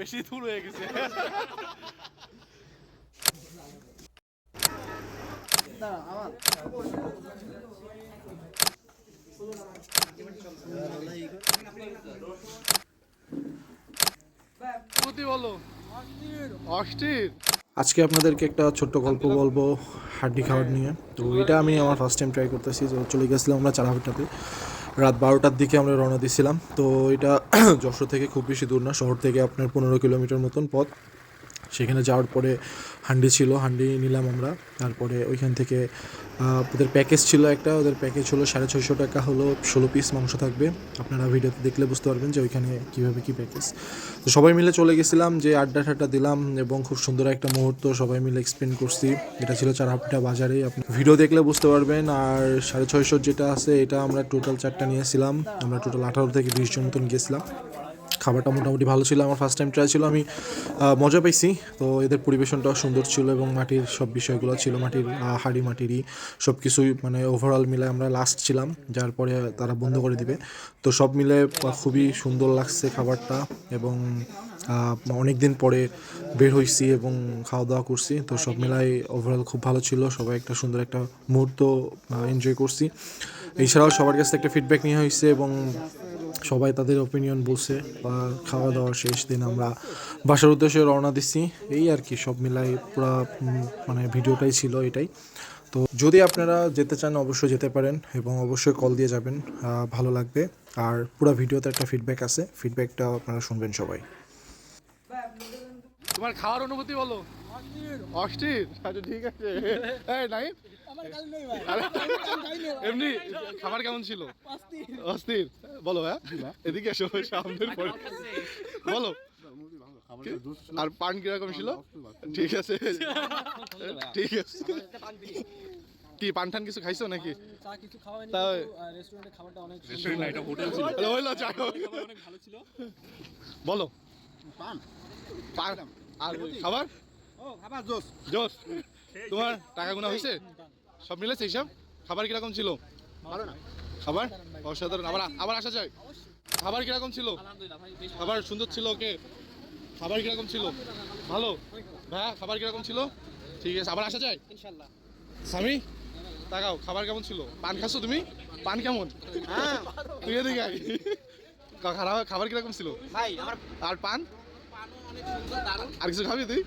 বেশি দূর হয়ে গেছে। বলো অস্থির। আজকে আপনাদেরকে একটা ছোট্ট গল্প বলবো হাড্ডি খাওয়ার নিয়ে। তো এটা আমি আমার ফার্স্ট টাইম ট্রাই করতেছি। তো চলে গেছিলাম আমরা চারাহাটাতে, রাত 12টার দিকে আমরা রওনা দিয়েছিলাম। তো এটা যশোর থেকে খুব বেশি দূর না, শহর থেকে আপনার 15 কিলোমিটার মতন পথ। সেখানে যাওয়ার পরে হান্ডি ছিল, হান্ডি নিলাম আমরা। তারপরে ওইখান থেকে ওদের প্যাকেজ ছিল একটা, ওদের প্যাকেজ হলো 650 টাকা, হলো 16 পিস মাংস থাকবে। আপনারা ভিডিওতে দেখলে বুঝতে পারবেন যে ওইখানে কীভাবে কী প্যাকেজ। তো সবাই মিলে চলে গেছিলাম, যে আড্ডা ঠাড্ডা দিলাম এবং খুব সুন্দর একটা মুহূর্ত সবাই মিলে এক্সপ্লেন করছি। এটা ছিল চারাহাটা বাজারে, আপনি ভিডিও দেখলে বুঝতে পারবেন। আর 650 যেটা আছে এটা আমরা টোটাল 4টা নিয়েছিলাম। আমরা টোটাল 18 থেকে 20 জন মতন গেছিলাম। খাবারটা মোটামুটি ভালো ছিল, আমার ফার্স্ট টাইম ট্রাই ছিল, আমি মজা পাইছি। তো এদের পরিবেশনটাও সুন্দর ছিল এবং মাটির সব বিষয়গুলো ছিল, মাটির হাঁড়ি মাটিরই সব কিছুই, মানে ওভারঅল মিলে আমরা লাস্ট ছিলাম, যার পরে তারা বন্ধ করে দিবে। তো সব মিলে খুবই সুন্দর লাগছে খাবারটা এবং অনেক দিন পরে বের হয়েছি এবং খাওয়া দাওয়া করছি। তো সব মিলাই ওভারঅল খুব ভালো ছিল, সবাই একটা সুন্দর একটা মুহূর্ত এনজয় করছি। এছাড়াও সবার কাছ থেকে একটা ফিডব্যাক নেওয়া হয়েছে এবং সবাই তাদের ওপিনিয়ন বলছে। বা খাওয়া দাওয়া শেষ দিন আমরা বাসার উদ্দেশ্যে রওনা দিচ্ছি। এই আর কি, সব মিলাই পুরো মানে ভিডিওটাই ছিল এটাই। তো যদি আপনারা যেতে চান অবশ্যই যেতে পারেন এবং অবশ্যই কল দিয়ে যাবেন, ভালো লাগবে। আর পুরো ভিডিওতে একটা ফিডব্যাক আছে, ফিডব্যাকটা আপনারা শুনবেন সবাই। তোমার খাওয়ার অনুভূতি বলো। অস্থির। আচ্ছা ঠিক আছে। এই নাই এমনি খাবার কেমন ছিল? অস্থির বলো। হ্যাঁ এদিকে এসো, সামনের পরে বলো। আর পান কিরকম ছিল? ঠিক আছে ঠিক আছে। কি পান টান কিছু খাইছো নাকি? বলো পান আর খাবার জোস। তোমার টাকা গুনা হয়েছে? সব মিলেছে হিসাব? খাবার কিরকম ছিল? খাবার অসাধারণ। আবার আবার আসা যায়। খাবার কিরকম ছিল? খাবার সুন্দর ছিল। ওকে, খাবার কিরকম ছিল? ভালো। হ্যাঁ খাবার কিরকম ছিল? ঠিক আছে, আবার আসা যায় ইনশাআল্লাহ। স্বামী তাকাও, খাবার কেমন ছিল? পান খাচ্ছো তুমি? পান কেমন? হ্যাঁ তুই এদিকে আয়। খাবার কিরকম ছিল? আর পান আর কিছু খাবি তুই?